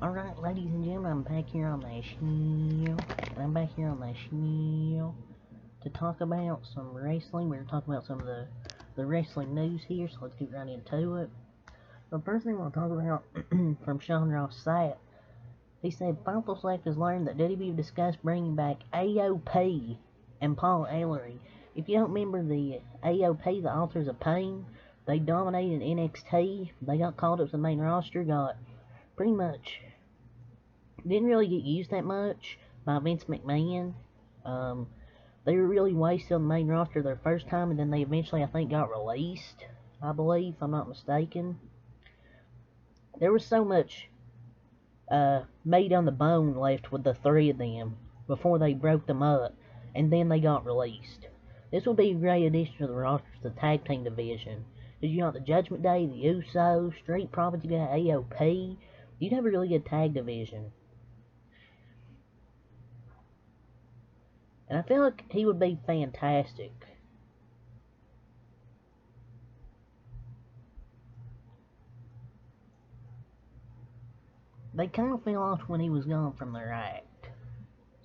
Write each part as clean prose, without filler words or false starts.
Alright, ladies and gentlemen, I'm back here on the show. To talk about some wrestling. We're talking about some of the wrestling news here, so let's get right into it. The first thing I want to talk about from Sean Ross Sapp. He said, Fightful Select has learned that WWE discussed bringing back AOP and Paul Ellering. If you don't remember the AOP, the Authors of Pain, they dominated NXT. They got called up to the main roster, got pretty much didn't really get used that much by Vince McMahon. They were really wasted on the main roster their first time, and then they eventually, I think, got released, I believe, if I'm not mistaken. There was so much meat on the bone left with the three of them before they broke them up, and then they got released. This will be a great addition to the roster to the tag team division. Because you got the Judgment Day, the Usos, Street Profits, you got AOP. You'd have a really good tag division. And I feel like he would be fantastic. They kind of fell off when he was gone from their act.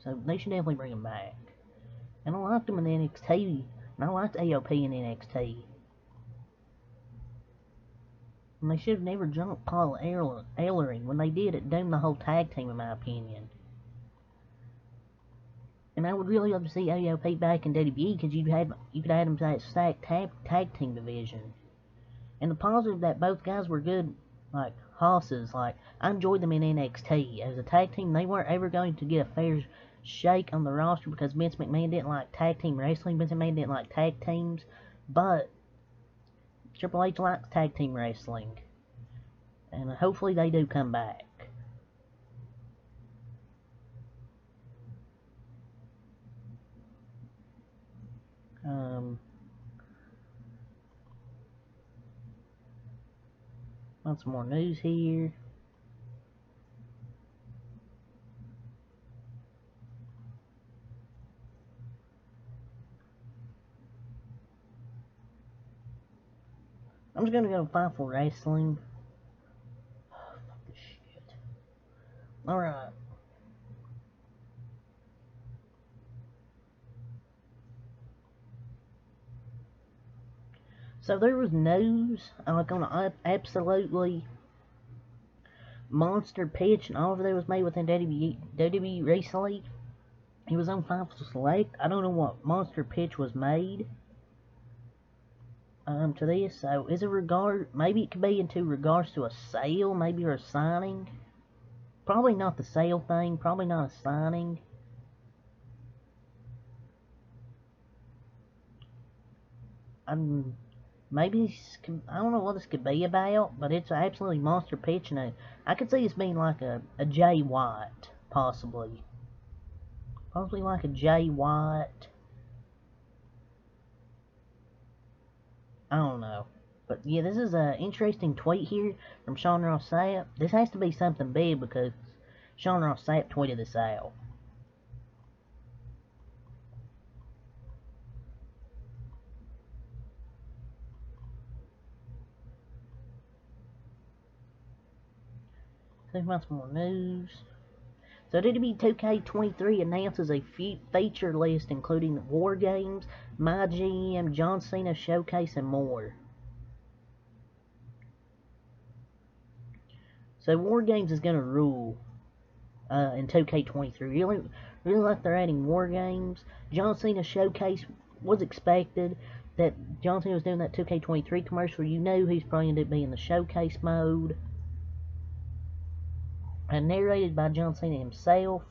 So they should definitely bring him back. And I liked him in NXT. And I liked AOP in NXT. And they should have never jumped Paul Ellering. When they did, it doomed the whole tag team, in my opinion. And I would really love to see AOP back in WWE, because you could add them to that stacked tag team division. And the positive that both guys were good, like hosses. Like, I enjoyed them in NXT as a tag team. They weren't ever going to get a fair shake on the roster because Vince McMahon didn't like tag team wrestling. Vince McMahon didn't like tag teams, but Triple H likes tag team wrestling, and hopefully they do come back. Want some more news here. I'm just gonna go Fightful Wrestling. Oh, fuck this shit. Alright. So there was news, like on an absolutely monster pitch, and all of that was made within WWE recently. It was on Fightful Select. I don't know what monster pitch was made to this. So is it maybe it could be into regards to a sale, maybe, or a signing. Probably not the sale thing. Probably not a signing. Maybe I don't know what this could be about, but it's an absolutely monster pitch, and I could see this being like a Jay White, possibly. Possibly like a Jay White. I don't know. But yeah, this is an interesting tweet here from Sean Ross Sapp. This has to be something big because Sean Ross Sapp tweeted this out. So much more news. So WWE 2K23 announces a feature list including the War Games, My GM, John Cena Showcase, and more. So War Games is gonna rule in 2K23. Really like they're adding War Games. John Cena Showcase was expected. That John Cena was doing that 2K23 commercial. You know he's probably going to be in the Showcase mode. And narrated by John Cena himself.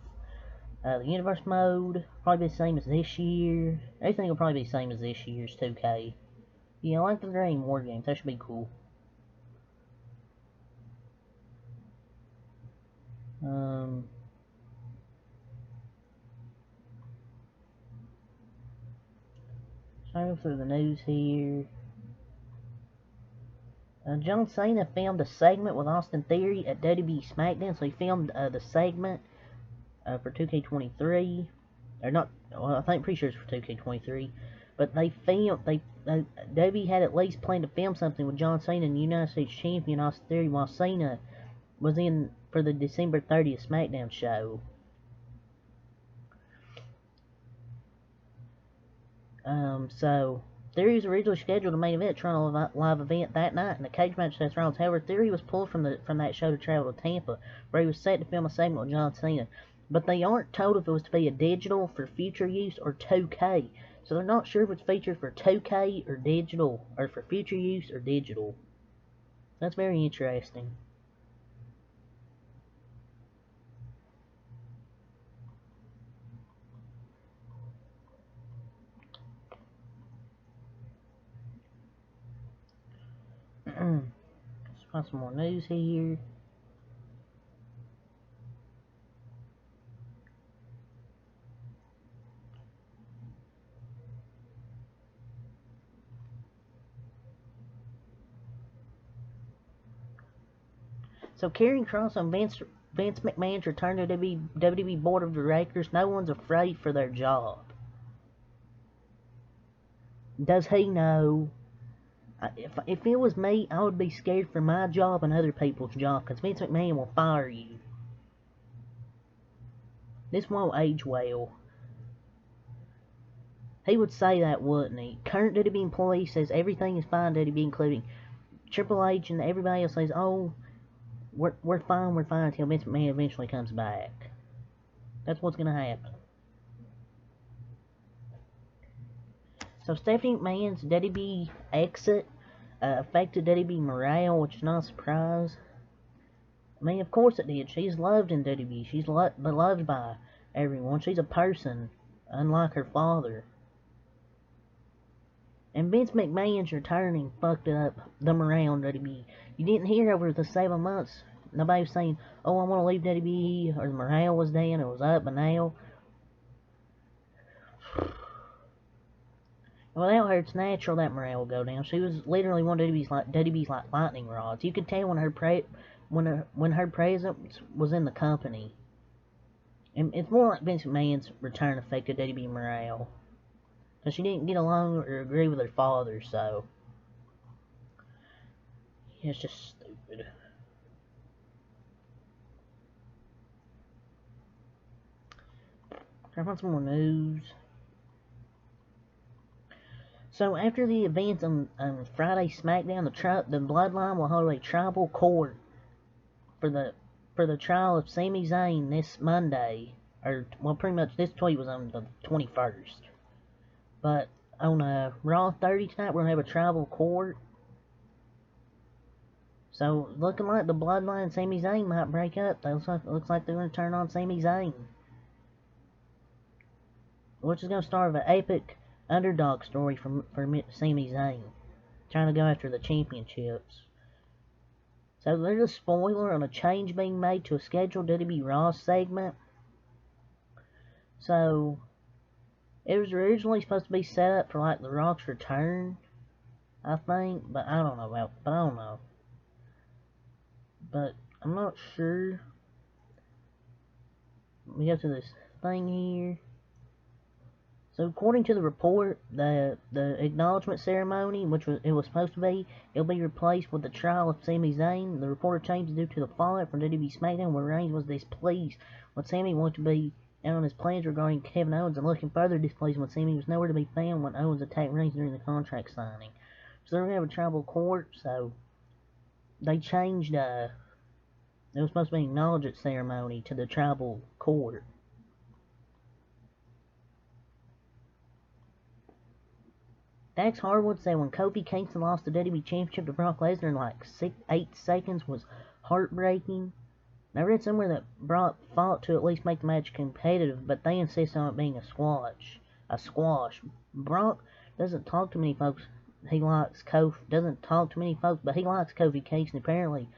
The Universe mode probably be the same as this year. Everything will probably be the same as this year's 2K. Yeah, I like the Dragon War Games. That should be cool. Go through the news here. John Cena filmed a segment with Austin Theory at WWE SmackDown, so he filmed the segment for 2K23, or not, well, pretty sure it's for 2K23, but WWE had at least planned to film something with John Cena and United States Champion Austin Theory while Cena was in for the December 30th SmackDown show. So Theory was originally scheduled to main event Toronto Live event that night in a cage match against Rollins. However, Theory was pulled from that show to travel to Tampa, where he was set to film a segment with John Cena. But they aren't told if it was to be a digital for future use or 2K. So they're not sure if it's featured for 2K or digital, or for future use or digital. That's very interesting. Let's find some more news here. So Karrion Kross and Vince McMahon's return to WWE Board of Directors. No one's afraid for their job. Does he know? If it was me, I would be scared for my job and other people's job, because Vince McMahon will fire you. This won't age well. He would say that, wouldn't he? Current WWE employee says everything is fine, WWE, including Triple H and everybody else says, oh, we're fine until Vince McMahon eventually comes back. That's what's going to happen. So Stephanie McMahon's WWE exit affected WWE morale, which is not a surprise. I mean, of course it did. She's loved in WWE. She's beloved by everyone. She's a person, unlike her father. And Vince McMahon's returning fucked up the morale in WWE. You didn't hear over the 7 months, nobody was saying, oh, I want to leave WWE, or the morale was down, it was up, but now, without her, it's natural that morale will go down. She was literally one of WWE's like lightning rods. You could tell when her presence was in the company. And it's more like Vince McMahon's return affected WWE morale. Because she didn't get along or agree with her father, so yeah, it's just stupid. Try to find some more news. So after the events on Friday SmackDown, the Bloodline will hold a tribal court for the trial of Sami Zayn this Monday, or well, pretty much this tweet was on the 21st. But on Raw 30 tonight, we're gonna have a tribal court. So looking like the Bloodline and Sami Zayn might break up. Looks like they're gonna turn on Sami Zayn, which is gonna start with an epic underdog story for Sami Zayn, trying to go after the championships. So there's a spoiler on a change being made to a scheduled WWE Raw segment. So it was originally supposed to be set up for like The Rock's return, I think, but I don't know. But I'm not sure. Let me go to this thing here. So according to the report, the acknowledgement ceremony, which it was supposed to be, it'll be replaced with the trial of Sami Zayn. The reporter changed due to the fallout from WWE SmackDown, where Reigns was displeased when Sami wanted to be out on his plans regarding Kevin Owens, and looking further displeased when Sami was nowhere to be found when Owens attacked Reigns during the contract signing. So they're gonna have a tribal court. So they changed. It was supposed to be an acknowledgement ceremony to the tribal court. Dax Harwood said when Kofi Kingston lost the WWE Championship to Brock Lesnar in like 8 seconds was heartbreaking. And I read somewhere that Brock fought to at least make the match competitive, but they insist on it being a squash. Brock doesn't talk to many folks. He likes Kofi. Doesn't talk to many folks, but he likes Kofi Kingston. Apparently,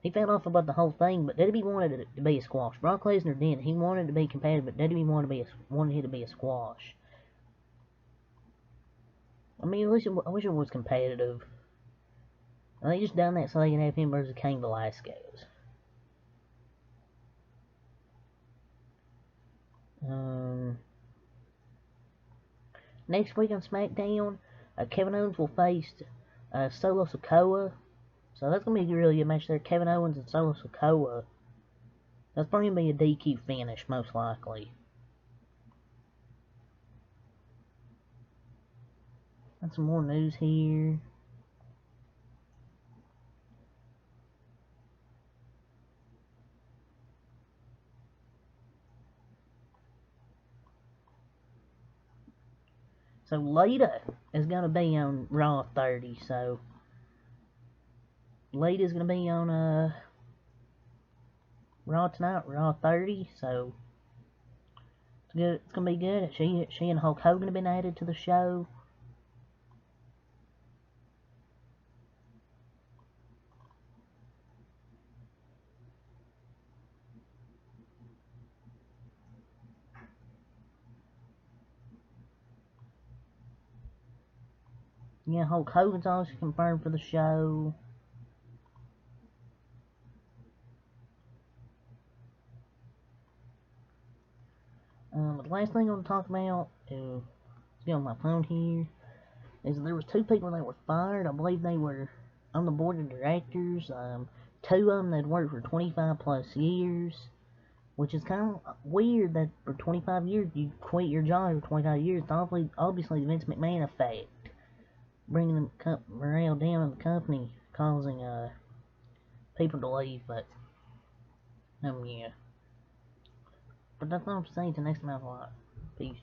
he found off about the whole thing, but WWE wanted it to be a squash. Brock Lesnar didn't. He wanted to be competitive, but WWE wanted it to be a squash. I mean, I wish it was competitive. They just done that so they can have him versus Cain Velasquez. Next week on SmackDown, Kevin Owens will face Solo Sikoa. So that's going to be a really good match there. Kevin Owens and Solo Sikoa. That's probably gonna be a DQ finish, most likely. Got some more news here. So Lita is gonna be on Raw 30. So Lita's gonna be on Raw tonight, Raw 30. So it's good. It's gonna be good. She and Hulk Hogan have been added to the show. Yeah, Hulk Hogan's also confirmed for the show. The last thing I want to talk about is, get on my phone here, is there was two people that were fired. I believe they were on the board of directors. Two of them that worked for 25 plus years, which is kind of weird that for 25 years you quit your job for 25 years. It's obviously the Vince McMahon effect, bringing the morale down in the company, causing people to leave. But yeah. But that's all I'm saying. Till next time, a lot. Peace.